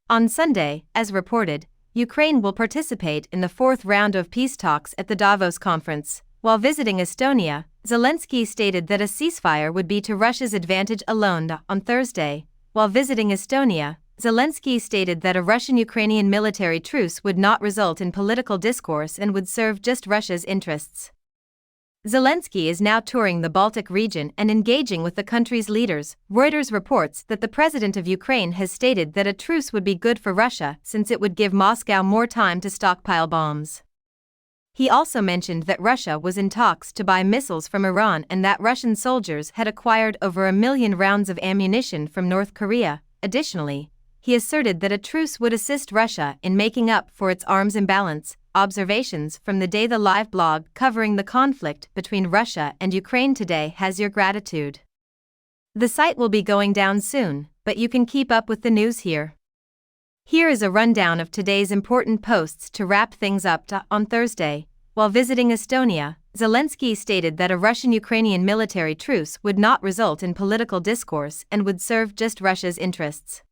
On Sunday, as reported, Ukraine will participate in the fourth round of peace talks at the Davos conference. While visiting Estonia, Zelensky stated that a ceasefire would be to Russia's advantage alone. On Thursday, while visiting Estonia, Zelensky stated that a Russian-Ukrainian military truce would not result in political discourse and would serve just Russia's interests. Zelensky is now touring the Baltic region and engaging with the country's leaders. Reuters reports that the president of Ukraine has stated that a truce would be good for Russia since it would give Moscow more time to stockpile bombs. He also mentioned that Russia was in talks to buy missiles from Iran and that Russian soldiers had acquired over 1 million rounds of ammunition from North Korea. Additionally, he asserted that a truce would assist Russia in making up for its arms imbalance. Observations from the Day the Live blog covering the conflict between Russia and Ukraine today has your gratitude. The site will be going down soon, but you can keep up with the news here. Here is a rundown of today's important posts to wrap things up. On Thursday, while visiting Estonia, Zelensky stated that a Russian-Ukrainian military truce would not result in political discourse and would serve just Russia's interests.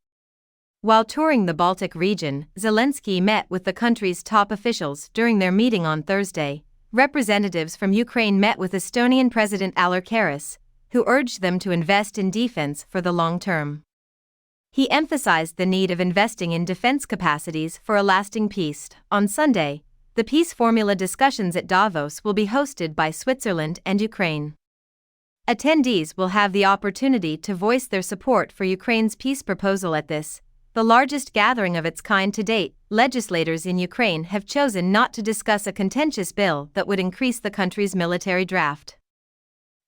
While touring the Baltic region, Zelensky met with the country's top officials during their meeting on Thursday. Representatives from Ukraine met with Estonian President Alar Karis, who urged them to invest in defense for the long term. He emphasized the need of investing in defense capacities for a lasting peace. On Sunday, the peace formula discussions at Davos will be hosted by Switzerland and Ukraine. Attendees will have the opportunity to voice their support for Ukraine's peace proposal at this, the largest gathering of its kind to date. Legislators in Ukraine have chosen not to discuss a contentious bill that would increase the country's military draft.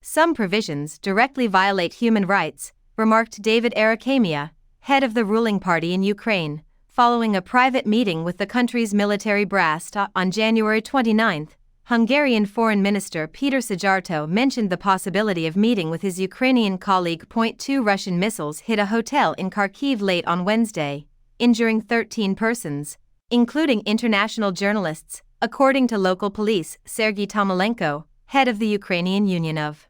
Some provisions directly violate human rights, remarked David Arakhamia, head of the ruling party in Ukraine, following a private meeting with the country's military brass. On January 29, Hungarian Foreign Minister Peter Szijjártó mentioned the possibility of meeting with his Ukrainian colleague. 2 Russian missiles hit a hotel in Kharkiv late on Wednesday, injuring 13 persons, including international journalists, according to local police. Sergei Tomalenko, head of the Ukrainian Union of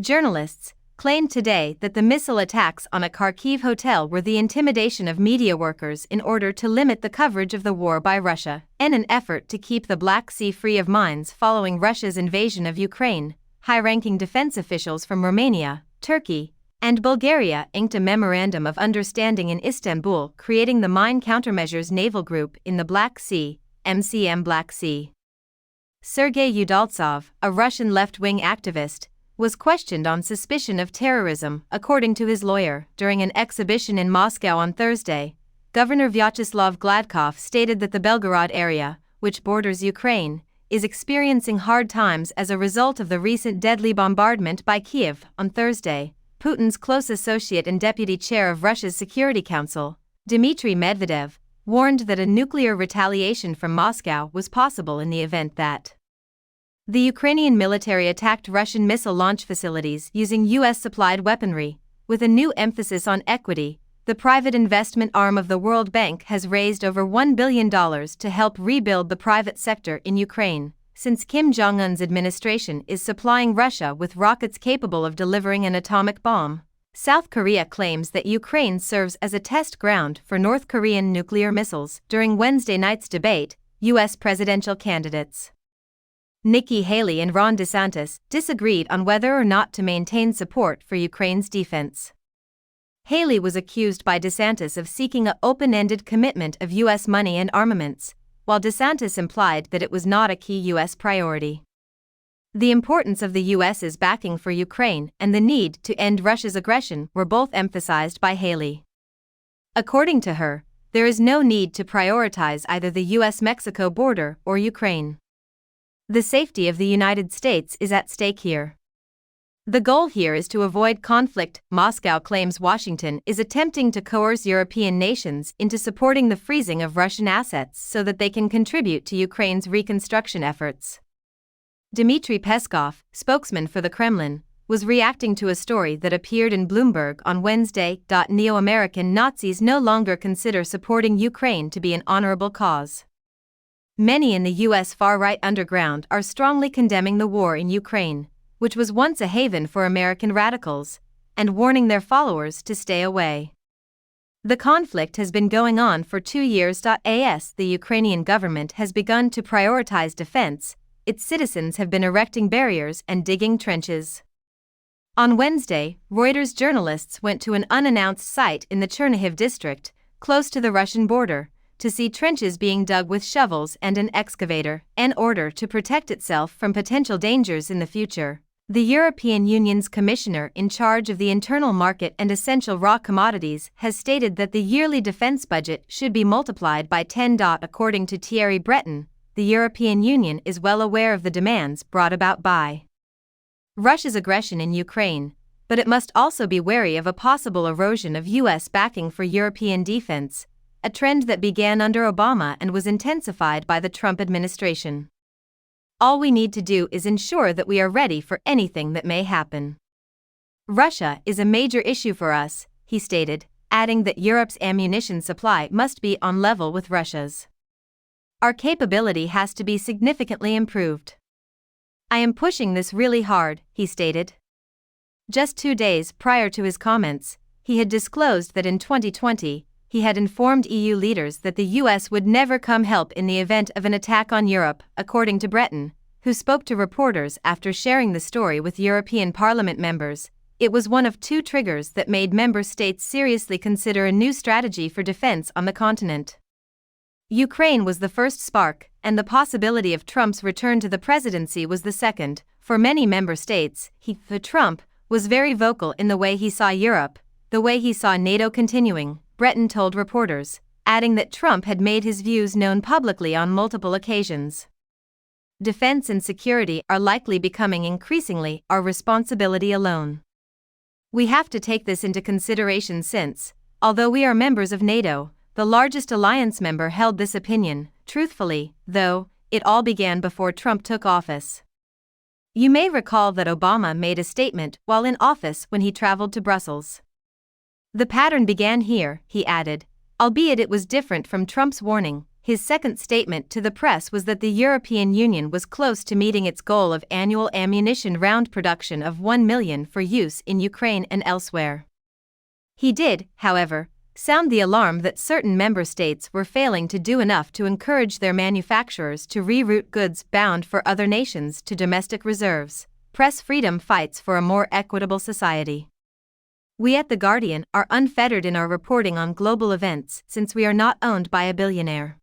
Journalists, claimed today that the missile attacks on a Kharkiv hotel were the intimidation of media workers in order to limit the coverage of the war by Russia, in an effort to keep the Black Sea free of mines following Russia's invasion of Ukraine. High-ranking defense officials from Romania, Turkey, and Bulgaria inked a memorandum of understanding in Istanbul, creating the Mine Countermeasures Naval Group in the Black Sea, MCM Black Sea. Sergei Udaltsov, a Russian left-wing activist, was questioned on suspicion of terrorism, according to his lawyer. During an exhibition in Moscow on Thursday, Governor Vyacheslav Gladkov stated that the Belgorod area, which borders Ukraine, is experiencing hard times as a result of the recent deadly bombardment by Kyiv. On Thursday, Putin's close associate and deputy chair of Russia's Security Council, Dmitry Medvedev, warned that a nuclear retaliation from Moscow was possible in the event that the Ukrainian military attacked Russian missile launch facilities using U.S.-supplied weaponry. With a new emphasis on equity, the private investment arm of the World Bank has raised over $1 billion to help rebuild the private sector in Ukraine, since Kim Jong-un's administration is supplying Russia with rockets capable of delivering an atomic bomb. South Korea claims that Ukraine serves as a test ground for North Korean nuclear missiles. During Wednesday night's debate, U.S. presidential candidates Nikki Haley and Ron DeSantis disagreed on whether or not to maintain support for Ukraine's defense. Haley was accused by DeSantis of seeking an open-ended commitment of U.S. money and armaments, while DeSantis implied that it was not a key U.S. priority. The importance of the U.S.'s backing for Ukraine and the need to end Russia's aggression were both emphasized by Haley. According to her, there is no need to prioritize either the U.S.-Mexico border or Ukraine. The safety of the United States is at stake here. The goal here is to avoid conflict. Moscow claims Washington is attempting to coerce European nations into supporting the freezing of Russian assets so that they can contribute to Ukraine's reconstruction efforts. Dmitry Peskov, spokesman for the Kremlin, was reacting to a story that appeared in Bloomberg on Wednesday. Neo-American Nazis no longer consider supporting Ukraine to be an honorable cause. Many in the U.S. far-right underground are strongly condemning the war in Ukraine, which was once a haven for American radicals, and warning their followers to stay away. The conflict has been going on for 2 years. As the Ukrainian government has begun to prioritize defense, its citizens have been erecting barriers and digging trenches. On Wednesday, Reuters journalists went to an unannounced site in the Chernihiv district, close to the Russian border, to see trenches being dug with shovels and an excavator, in order to protect itself from potential dangers in the future. The European Union's commissioner in charge of the internal market and essential raw commodities has stated that the yearly defense budget should be multiplied by 10. According to Thierry Breton, the European Union is well aware of the demands brought about by Russia's aggression in Ukraine, but it must also be wary of a possible erosion of U.S. backing for European defense, a trend that began under Obama and was intensified by the Trump administration. All we need to do is ensure that we are ready for anything that may happen. Russia is a major issue for us, he stated, adding that Europe's ammunition supply must be on level with Russia's. Our capability has to be significantly improved. I am pushing this really hard, he stated. Just 2 days prior to his comments, he had disclosed that in 2020, he had informed EU leaders that the US would never come help in the event of an attack on Europe, according to Breton, who spoke to reporters after sharing the story with European Parliament members. It was one of 2 triggers that made member states seriously consider a new strategy for defense on the continent. Ukraine was the first spark, and the possibility of Trump's return to the presidency was the second. For many member states, Trump was very vocal in the way he saw Europe, the way he saw NATO continuing, Breton told reporters, adding that Trump had made his views known publicly on multiple occasions. Defense and security are likely becoming increasingly our responsibility alone. We have to take this into consideration since, although we are members of NATO, the largest alliance member held this opinion. Truthfully, though, it all began before Trump took office. You may recall that Obama made a statement while in office when he traveled to Brussels. The pattern began here, he added, albeit it was different from Trump's warning. His second statement to the press was that the European Union was close to meeting its goal of annual ammunition round production of 1 million for use in Ukraine and elsewhere. He did, however, sound the alarm that certain member states were failing to do enough to encourage their manufacturers to reroute goods bound for other nations to domestic reserves. Press freedom fights for a more equitable society. We at The Guardian are unfettered in our reporting on global events since we are not owned by a billionaire.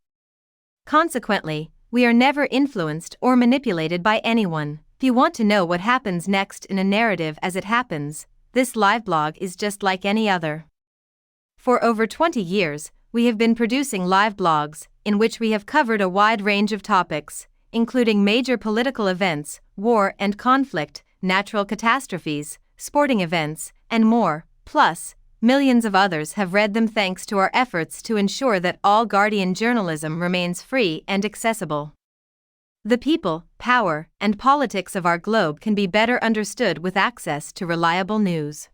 Consequently, we are never influenced or manipulated by anyone. If you want to know what happens next in a narrative as it happens, this live blog is just like any other. For over 20 years, we have been producing live blogs, in which we have covered a wide range of topics, including major political events, war and conflict, natural catastrophes, sporting events, and more, plus, millions of others have read them thanks to our efforts to ensure that all Guardian journalism remains free and accessible. The people, power, and politics of our globe can be better understood with access to reliable news.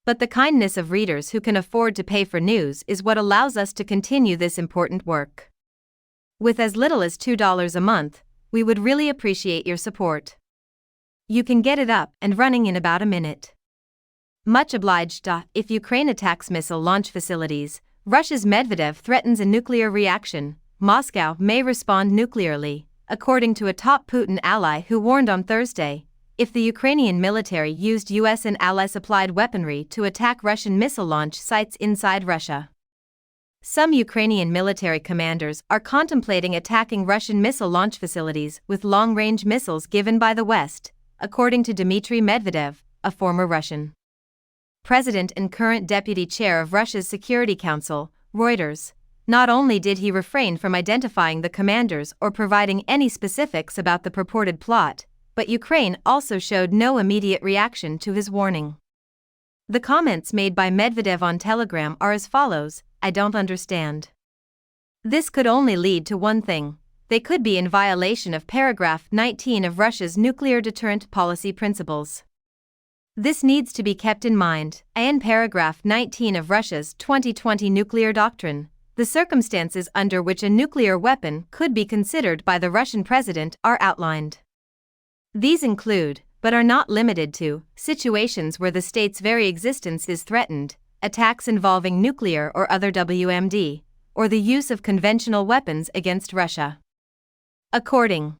But the kindness of readers who can afford to pay for news is what allows us to continue this important work. With as little as $2 a month, we would really appreciate your support. You can get it up and running in about a minute. Much obliged. If Ukraine attacks missile launch facilities, Russia's Medvedev threatens a nuclear reaction, Moscow may respond nuclearly, according to a top Putin ally who warned on Thursday, if the Ukrainian military used US and ally-supplied weaponry to attack Russian missile launch sites inside Russia. Some Ukrainian military commanders are contemplating attacking Russian missile launch facilities with long-range missiles given by the West, according to Dmitry Medvedev, a former Russian president and current deputy chair of Russia's Security Council, Reuters. Not only did he refrain from identifying the commanders or providing any specifics about the purported plot, but Ukraine also showed no immediate reaction to his warning. The comments made by Medvedev on Telegram are as follows: I don't understand. This could only lead to one thing. They could be in violation of paragraph 19 of Russia's nuclear deterrent policy principles. This needs to be kept in mind. In paragraph 19 of Russia's 2020 nuclear doctrine, the circumstances under which a nuclear weapon could be considered by the Russian president are outlined. These include, but are not limited to, situations where the state's very existence is threatened, attacks involving nuclear or other WMD, or the use of conventional weapons against Russia. According